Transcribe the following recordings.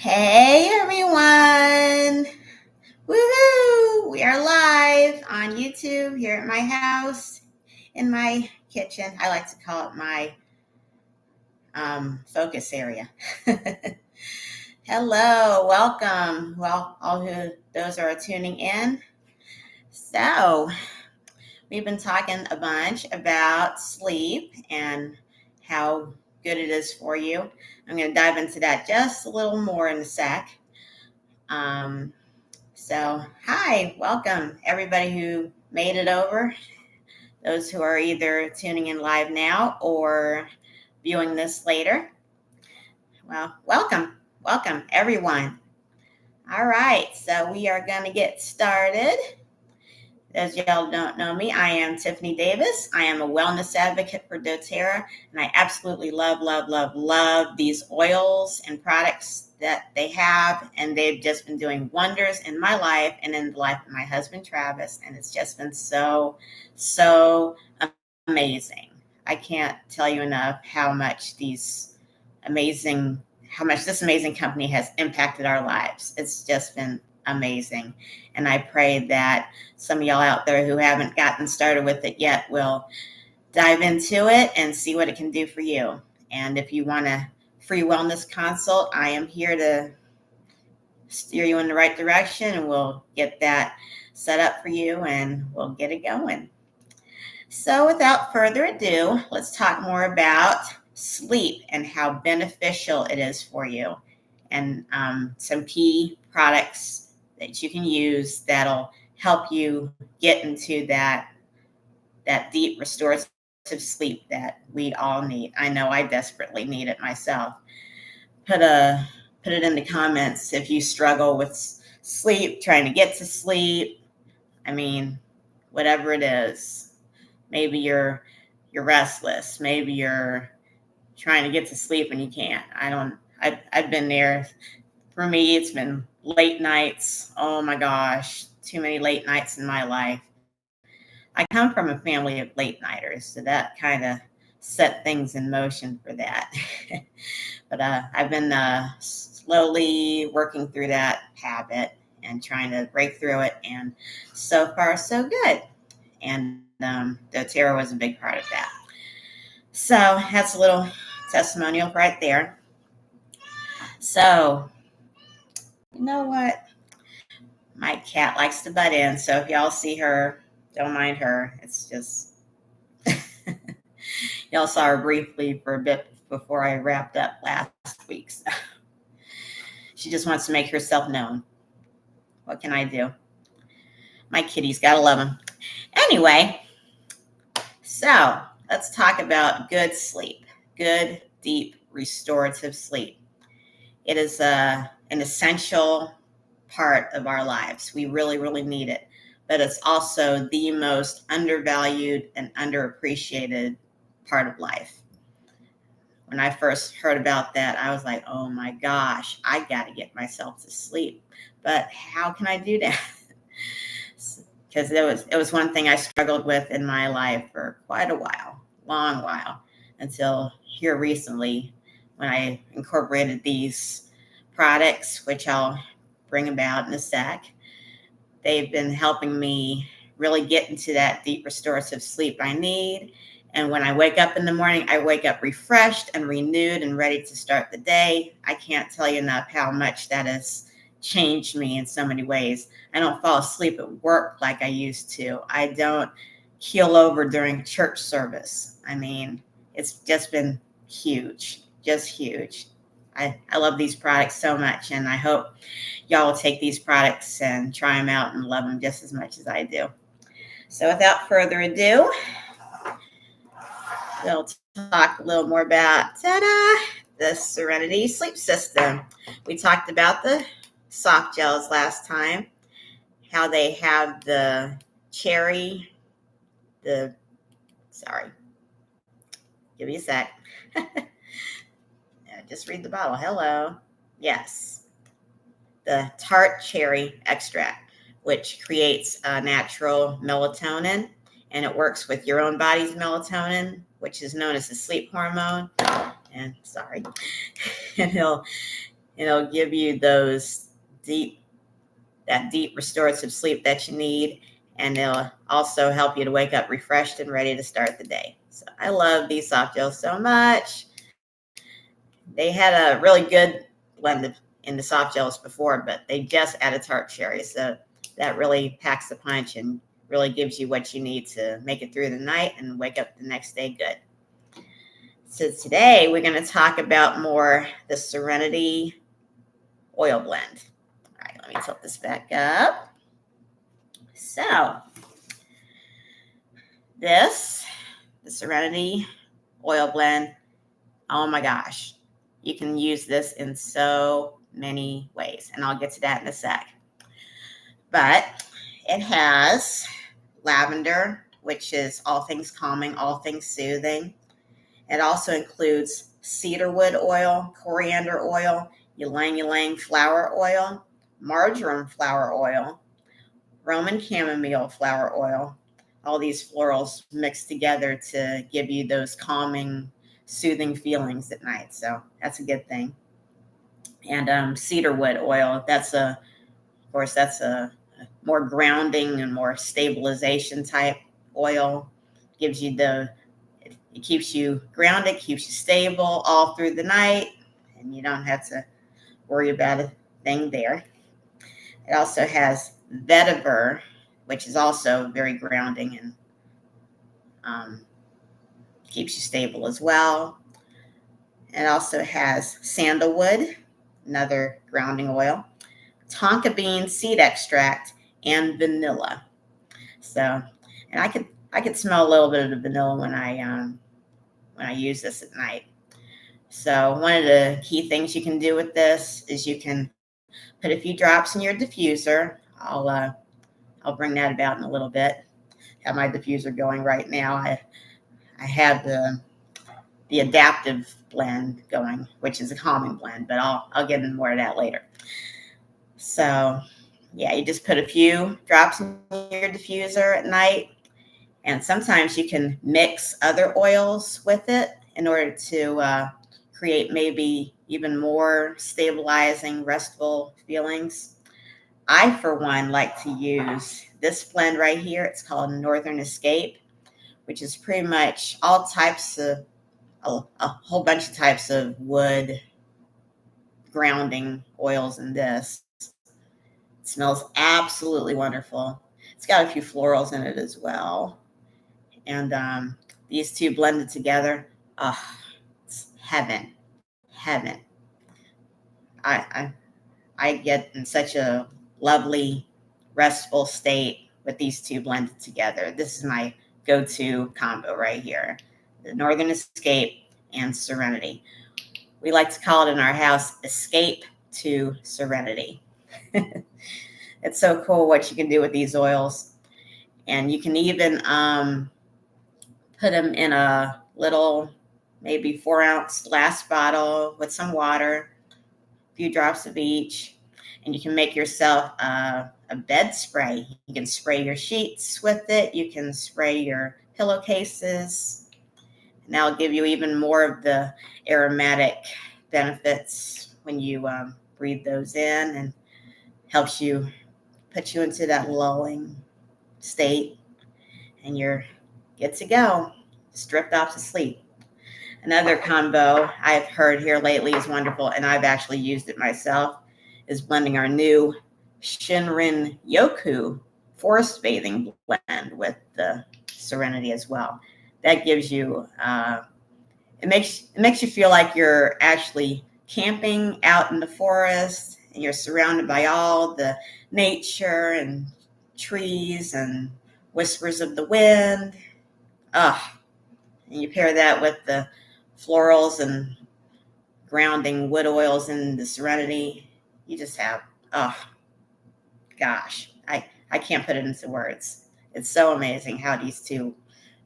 Hey everyone! Woohoo! We are live on YouTube here at my house in my kitchen. I like to call it my focus area. Hello, welcome. Well, those are tuning in. So, we've been talking a bunch about sleep and how good it is for you. I'm going to dive into that just a little more in a sec. So, hi, welcome everybody who made it over. Those who are either tuning in live now or viewing this later. Well, welcome everyone. All right, so we are going to get started. As y'all don't know me, I am Tiffany Davis. I am a wellness advocate for doTERRA, and I absolutely love these oils and products that they have, and they've just been doing wonders in my life and in the life of my husband, Travis, and it's just been so amazing. I can't tell you enough how much this amazing company has impacted our lives. It's just been amazing. And I pray that some of y'all out there who haven't gotten started with it yet will dive into it and see what it can do for you. And if you want a free wellness consult, I am here to steer you in the right direction, and we'll get that set up for you and we'll get it going. So without further ado, let's talk more about sleep and how beneficial it is for you, and some key products that you can use that'll help you get into that deep restorative sleep that we all need. I know I desperately need it myself. Put it in the comments if you struggle with sleep, trying to get to sleep. I mean, whatever it is. Maybe you're restless. Maybe you're trying to get to sleep and you can't. I've been there. For me, it's been late nights. Oh my gosh, too many late nights in my life. I come from a family of late nighters, so that kind of set things in motion for that. But I've been slowly working through that habit and trying to break through it, and so far so good. And doTERRA was a big part of that. So that's a little testimonial right there. So, you know what? My cat likes to butt in, so if y'all see her, don't mind her. It's just, y'all saw her briefly for a bit before I wrapped up last week. So she just wants to make herself known. What can I do? My kitties, gotta love them. Anyway, so let's talk about good sleep, good, deep, restorative sleep. It is an essential part of our lives. We really need it, but it's also the most undervalued and underappreciated part of life. When I first heard about that, I was like, oh my gosh, I got to get myself to sleep. But how can I do that? Because it was one thing I struggled with in my life for quite a while, long while, until here recently when I incorporated these products, which I'll bring about in a sec. They've been helping me really get into that deep restorative sleep I need. And when I wake up in the morning, I wake up refreshed and renewed and ready to start the day. I can't tell you enough how much that has changed me in so many ways. I don't fall asleep at work like I used to. I don't keel over during church service. I mean, it's just been huge, just huge. I love these products so much, and I hope y'all will take these products and try them out and love them just as much as I do. So without further ado, we'll talk a little more about the Serenity sleep system. We talked about the soft gels last time, how they have the cherry, give me a sec. Just read the bottle. Hello. Yes. The tart cherry extract, which creates a natural melatonin, and it works with your own body's melatonin, which is known as the sleep hormone. And and it'll give you that deep restorative sleep that you need. And it'll also help you to wake up refreshed and ready to start the day. So I love these soft gels so much. They had a really good blend in the soft gels before, but they just added tart cherry. So that really packs the punch and really gives you what you need to make it through the night and wake up the next day good. So today we're going to talk about more the Serenity oil blend. All right, let me tilt this back up. So the Serenity oil blend, oh my gosh, you can use this in so many ways, and I'll get to that in a sec. But it has lavender, which is all things calming, all things soothing. It also includes cedarwood oil, coriander oil, ylang ylang flower oil, marjoram flower oil, Roman chamomile flower oil. All these florals mixed together to give you those calming, soothing feelings at night. So that's a good thing. And cedarwood oil, that's a more grounding and more stabilization type oil. Gives you it keeps you grounded, keeps you stable all through the night, and you don't have to worry about a thing there. It also has vetiver, which is also very grounding and keeps you stable as well. It also has sandalwood, another grounding oil, tonka bean seed extract, and vanilla. So, and I could smell a little bit of the vanilla when I use this at night. So one of the key things you can do with this is you can put a few drops in your diffuser. I'll bring that about in a little bit. Have my diffuser going right now. I have the adaptive blend going, which is a calming blend, but I'll get into more of that later. So yeah, you just put a few drops in your diffuser at night, and sometimes you can mix other oils with it in order to create maybe even more stabilizing, restful feelings. I, for one, like to use this blend right here. It's called Northern Escape, which is pretty much all types of, a whole bunch of types of wood grounding oils in this. It smells absolutely wonderful. It's got a few florals in it as well. And these two blended together, it's heaven, heaven. I get in such a lovely, restful state with these two blended together. This is my go-to combo right here, the Northern Escape and Serenity. We like to call it in our house, Escape to Serenity. It's so cool what you can do with these oils. And you can even put them in a little, maybe 4-ounce glass bottle with some water, a few drops of each, and you can make yourself a bed spray. You can spray your sheets with it. You can spray your pillowcases, and that'll give you even more of the aromatic benefits when you breathe those in, and helps you put you into that lulling state, and you're good to go. Just drift off to sleep. Another combo I've heard here lately is wonderful, and I've actually used it myself, is blending our new Shinrin Yoku forest bathing blend with the Serenity as well. That gives you, it makes you feel like you're actually camping out in the forest, and you're surrounded by all the nature and trees and whispers of the wind. And you pair that with the florals and grounding wood oils in the Serenity. You just have, gosh, I can't put it into words. It's so amazing how these two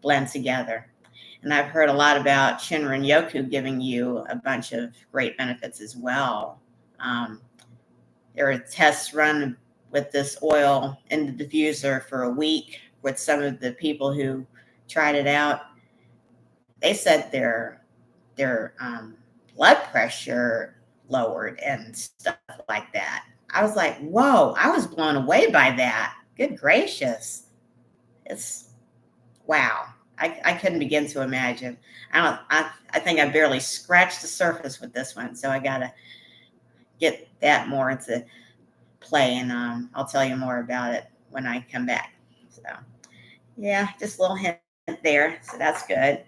blend together. And I've heard a lot about Shinrin Yoku giving you a bunch of great benefits as well. There were tests run with this oil in the diffuser for a week with some of the people who tried it out. They said their blood pressure lowered and stuff like that. I was like, whoa, I was blown away by that. Good gracious. It's wow. I couldn't begin to imagine. I think I barely scratched the surface with this one. So I gotta get that more into play, and I'll tell you more about it when I come back. So yeah, just a little hint there. So that's good.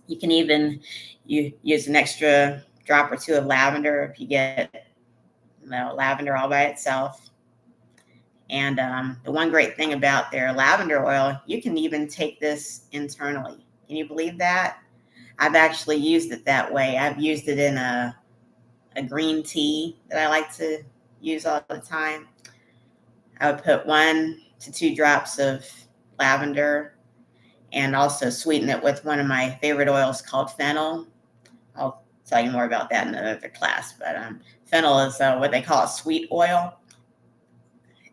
You can even use an extra drop or two of lavender if you get lavender all by itself. And the one great thing about their lavender oil, you can even take this internally. Can you believe that? I've actually used it that way. I've used it in a green tea that I like to use all the time. I would put 1 to 2 drops of lavender and also sweeten it with one of my favorite oils called fennel. I'll tell you more about that in another class. But fennel is what they call a sweet oil.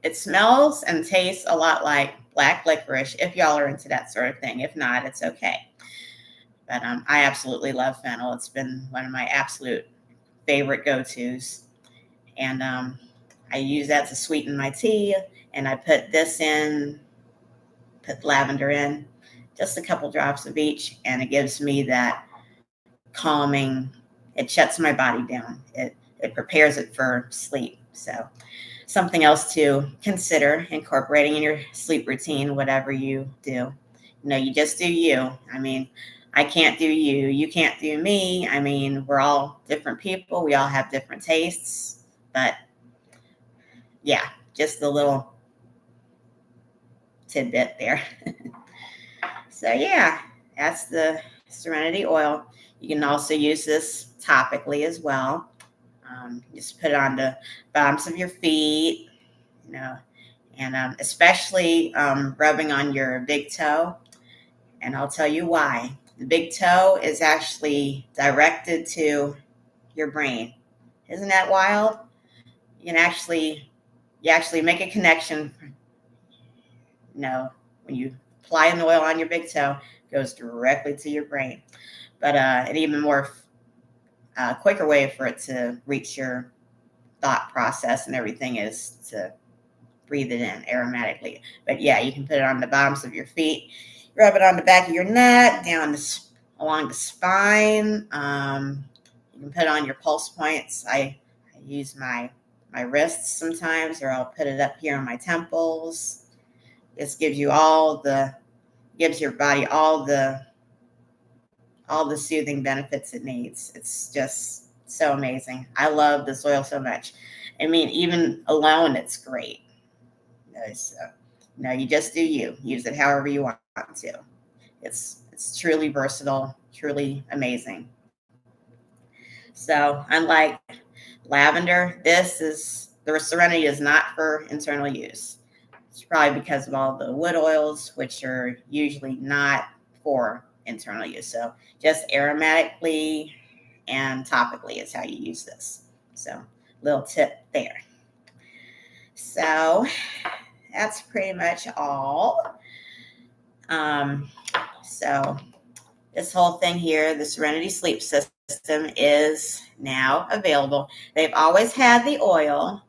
It smells and tastes a lot like black licorice if y'all are into that sort of thing. If not, it's okay. But I absolutely love fennel. It's been one of my absolute favorite go-tos. And I use that to sweeten my tea. And I put this in, put lavender in, just a couple drops of each. And it gives me that calming, it shuts my body down. It prepares it for sleep. So something else to consider incorporating in your sleep routine, whatever you do. You just do you. I mean, I can't do you. You can't do me. I mean, we're all different people. We all have different tastes. But yeah, just a little tidbit there. So yeah, that's the Serenity oil. You can also use this topically as well. Just put it on the bottoms of your feet, and especially rubbing on your big toe. And I'll tell you why. The big toe is actually directed to your brain. Isn't that wild? You actually make a connection. When you apply an oil on your big toe, it goes directly to your brain. But an even more quicker way for it to reach your thought process and everything is to breathe it in aromatically. But yeah, you can put it on the bottoms of your feet, rub it on the back of your neck, along the spine. You can put it on your pulse points. I use my wrists sometimes, or I'll put it up here on my temples. This gives your body all the soothing benefits it needs. It's just so amazing. I love this oil so much. I mean, even alone, it's great. So, you just do you. Use it however you want to. It's truly versatile, truly amazing. So, unlike lavender, the Serenity is not for internal use. It's probably because of all the wood oils, which are usually not for internal use. So, just aromatically and topically is how you use this. So, little tip there. So, that's pretty much all. So this whole thing here, the Serenity Sleep System, is now available. They've always had the oil,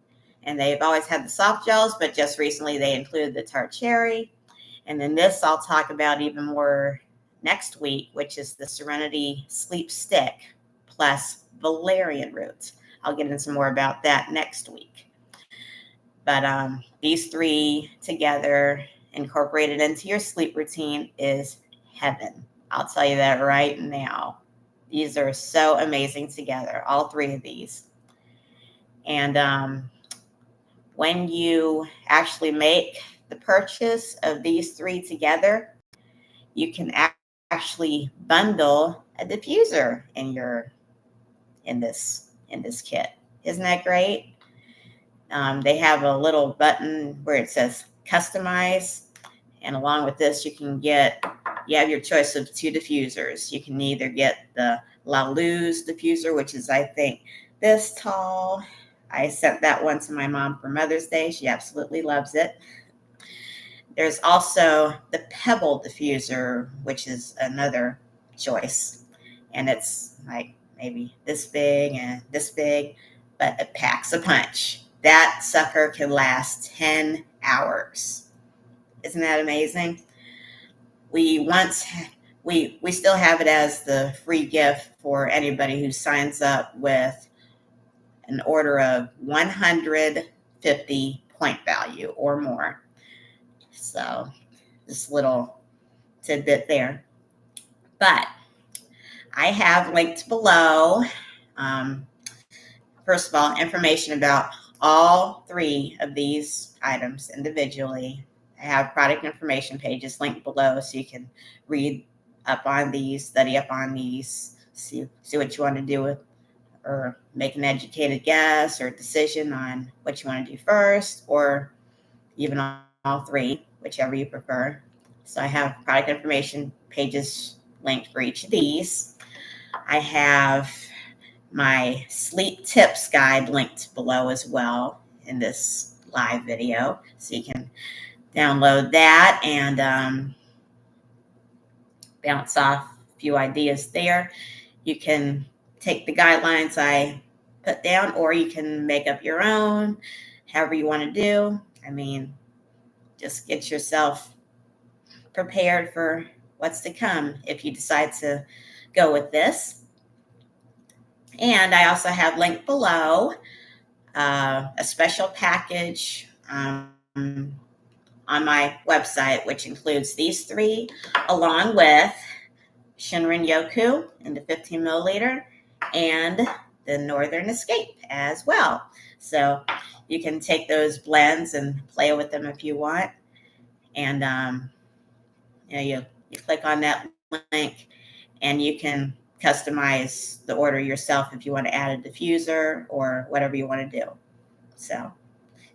and they've always had the soft gels, but just recently they included the tart cherry. And then this I'll talk about even more next week, which is the Serenity Sleep Stick plus valerian root. I'll get into more about that next week. But these three together, incorporated into your sleep routine, is heaven. I'll tell you that right now. These are so amazing together, all three of these. And when you actually make the purchase of these three together, you can actually bundle a diffuser in this kit. Isn't that great? They have a little button where it says customize. And along with this, you have your choice of 2 diffusers. You can either get the La Luz diffuser, which is, I think, this tall. I sent that one to my mom for Mother's Day. She absolutely loves it. There's also the Pebble diffuser, which is another choice. And it's like maybe this big and this big, but it packs a punch. That sucker can last 10 hours. Isn't that amazing? We still have it as the free gift for anybody who signs up with an order of 150 point value or more. So this little tidbit there. But I have linked below, first of all, information about all three of these items individually. I have product information pages linked below so you can read up on these, study up on these, see what you want to do with, or make an educated guess or decision on what you want to do first, or even all three, whichever you prefer. So I have product information pages linked for each of these. I have my sleep tips guide linked below as well in this live video. So you can download that and bounce off a few ideas there. You can take the guidelines I put down, or you can make up your own, however you want to do. I mean, just get yourself prepared for what's to come if you decide to go with this. And I also have linked below a special package on my website, which includes these three, along with Shinrin Yoku in the 15 milliliter and the Northern Escape as well. So you can take those blends and play with them if you want. And you click on that link and you can customize the order yourself if you want to add a diffuser or whatever you want to do. So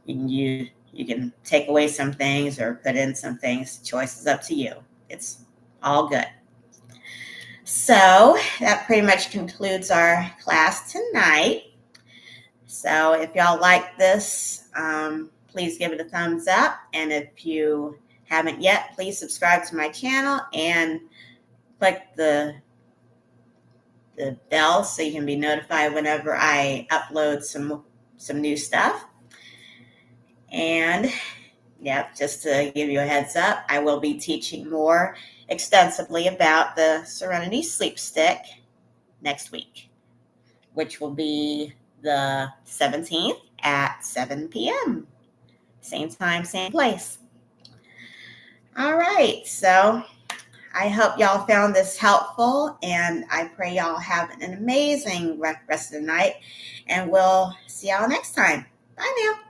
you can take away some things or put in some things. The choice is up to you. It's all good. So that pretty much concludes our class tonight. So if y'all like this, please give it a thumbs up. And if you haven't yet, please subscribe to my channel and click the bell so you can be notified whenever I upload some new stuff. And yeah, just to give you a heads up, I will be teaching more extensively about the Serenity Sleep Stick next week, which will be the 17th at 7 p.m. Same time, same place. All right, so I hope y'all found this helpful, and I pray y'all have an amazing rest of the night, and we'll see y'all next time. Bye now.